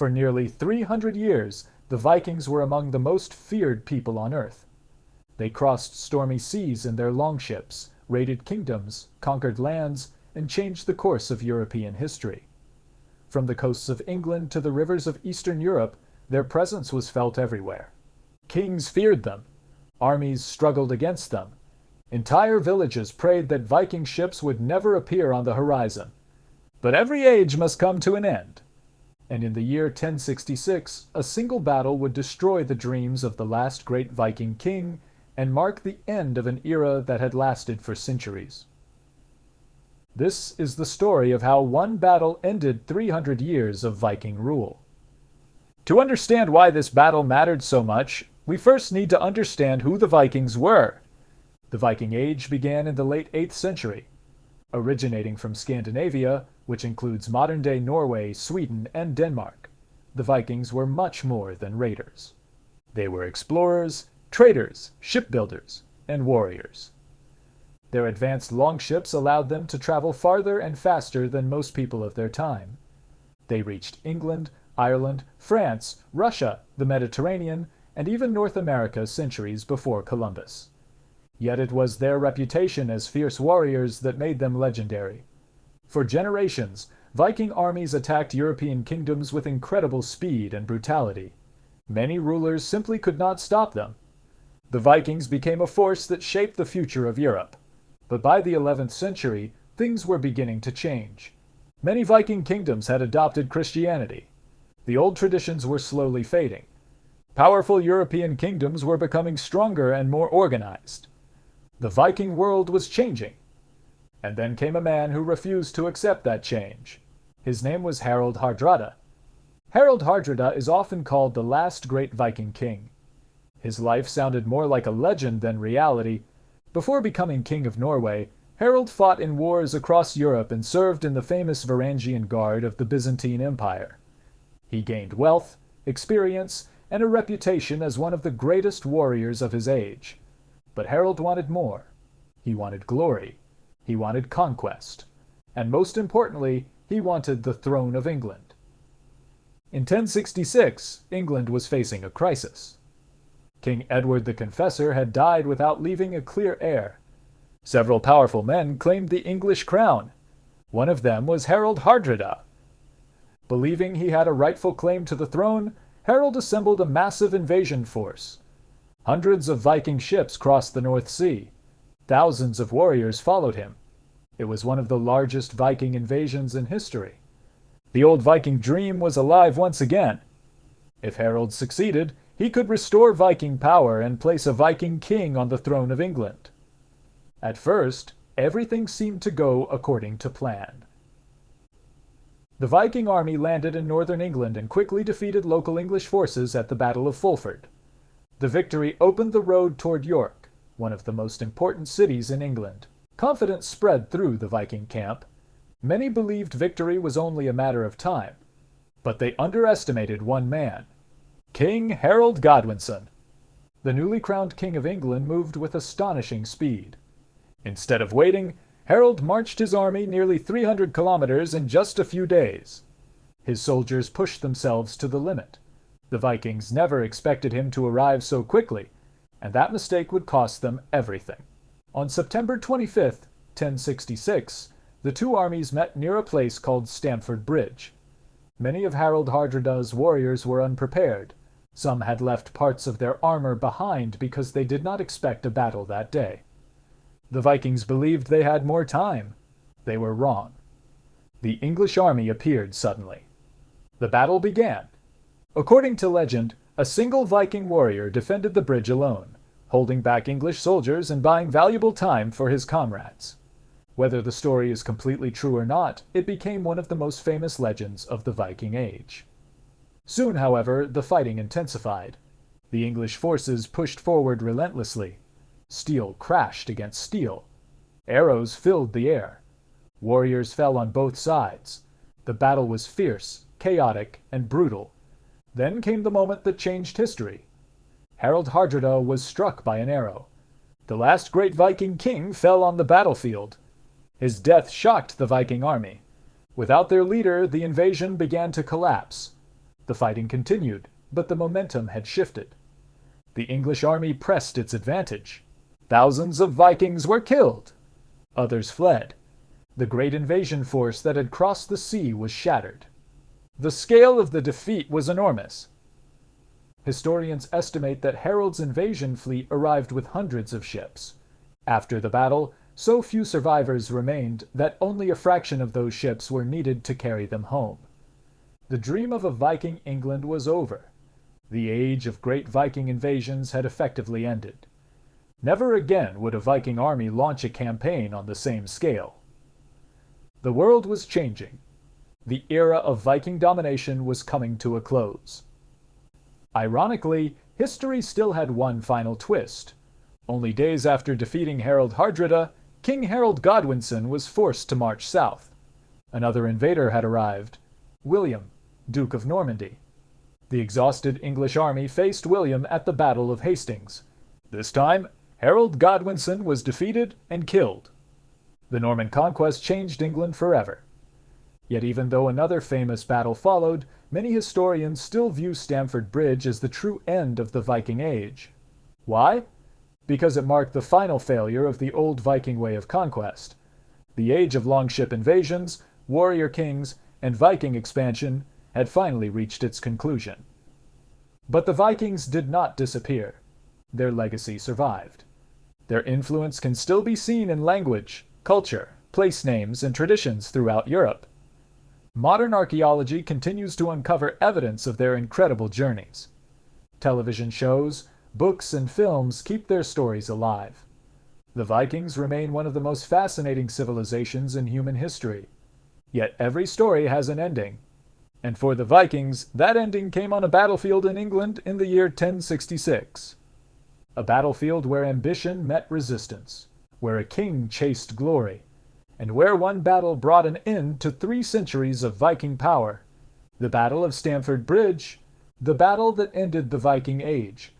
For nearly 300 years, the Vikings were among the most feared people on Earth. They crossed stormy seas in their longships, raided kingdoms, conquered lands, and changed the course of European history. From the coasts of England to the rivers of Eastern Europe, their presence was felt everywhere. Kings feared them. Armies struggled against them. Entire villages prayed that Viking ships would never appear on the horizon. But every age must come to an end. And in the year 1066, a single battle would destroy the dreams of the last great Viking king and mark the end of an era that had lasted for centuries. This is the story of how one battle ended 300 years of Viking rule. To understand why this battle mattered so much, we first need to understand who the Vikings were. The Viking Age began in the late 8th century. Originating from Scandinavia, which includes modern-day Norway, Sweden, and Denmark, the Vikings were much more than raiders. They were explorers, traders, shipbuilders, and warriors. Their advanced longships allowed them to travel farther and faster than most people of their time. They reached England, Ireland, France, Russia, the Mediterranean, and even North America centuries before Columbus. Yet it was their reputation as fierce warriors that made them legendary. For generations, Viking armies attacked European kingdoms with incredible speed and brutality. Many rulers simply could not stop them. The Vikings became a force that shaped the future of Europe. But by the 11th century, things were beginning to change. Many Viking kingdoms had adopted Christianity. The old traditions were slowly fading. Powerful European kingdoms were becoming stronger and more organized. The Viking world was changing. And then came a man who refused to accept that change. His name was Harald Hardrada. Harald Hardrada is often called the last great Viking king. His life sounded more like a legend than reality. Before becoming king of Norway, Harald fought in wars across Europe and served in the famous Varangian Guard of the Byzantine Empire. He gained wealth, experience, and a reputation as one of the greatest warriors of his age. But Harald wanted more. He wanted glory. He wanted conquest. And most importantly, he wanted the throne of England. In 1066, England was facing a crisis. King Edward the Confessor had died without leaving a clear heir. Several powerful men claimed the English crown. One of them was Harald Hardrada. Believing he had a rightful claim to the throne, Harald assembled a massive invasion force. Hundreds of Viking ships crossed the North Sea. Thousands of warriors followed him. It was one of the largest Viking invasions in history. The old Viking dream was alive once again. If Harald succeeded, he could restore Viking power and place a Viking king on the throne of England. At first, everything seemed to go according to plan. The Viking army landed in northern England and quickly defeated local English forces at the Battle of Stamford. The victory opened the road toward York, one of the most important cities in England. Confidence spread through the Viking camp. Many believed victory was only a matter of time, but they underestimated one man, King Harald Godwinson. The newly crowned King of England moved with astonishing speed. Instead of waiting, Harald marched his army nearly 300 kilometers in just a few days. His soldiers pushed themselves to the limit. The Vikings never expected him to arrive so quickly, and that mistake would cost them everything. On September 25th, 1066, the two armies met near a place called Stamford Bridge. Many of Harald Hardrada's warriors were unprepared. Some had left parts of their armor behind because they did not expect a battle that day. The Vikings believed they had more time. They were wrong. The English army appeared suddenly. The battle began. According to legend, a single Viking warrior defended the bridge alone, holding back English soldiers and buying valuable time for his comrades. Whether the story is completely true or not, it became one of the most famous legends of the Viking Age. Soon, however, the fighting intensified. The English forces pushed forward relentlessly. Steel crashed against steel. Arrows filled the air. Warriors fell on both sides. The battle was fierce, chaotic, and brutal. Then came the moment that changed history. Harald Hardrada was struck by an arrow. The last great Viking king fell on the battlefield. His death shocked the Viking army. Without their leader, the invasion began to collapse. The fighting continued, but the momentum had shifted. The English army pressed its advantage. Thousands of Vikings were killed. Others fled. The great invasion force that had crossed the sea was shattered. The scale of the defeat was enormous. Historians estimate that Harold's invasion fleet arrived with hundreds of ships. After the battle, so few survivors remained that only a fraction of those ships were needed to carry them home. The dream of a Viking England was over. The age of great Viking invasions had effectively ended. Never again would a Viking army launch a campaign on the same scale. The world was changing. The era of Viking domination was coming to a close. Ironically, history still had one final twist. Only days after defeating Harald Hardrada, King Harold Godwinson was forced to march south. Another invader had arrived, William, Duke of Normandy. The exhausted English army faced William at the Battle of Hastings. This time, Harold Godwinson was defeated and killed. The Norman conquest changed England forever. Yet even though another famous battle followed, many historians still view Stamford Bridge as the true end of the Viking Age. Why? Because it marked the final failure of the old Viking way of conquest. The age of longship invasions, warrior kings, and Viking expansion had finally reached its conclusion. But the Vikings did not disappear. Their legacy survived. Their influence can still be seen in language, culture, place names, and traditions throughout Europe. Modern archaeology continues to uncover evidence of their incredible journeys. Television shows, books, and films keep their stories alive. The Vikings remain one of the most fascinating civilizations in human history. Yet every story has an ending. And for the Vikings, that ending came on a battlefield in England in the year 1066. A battlefield where ambition met resistance, where a king chased glory, and where one battle brought an end to 3 centuries of Viking power. The Battle of Stamford Bridge, the battle that ended the Viking Age,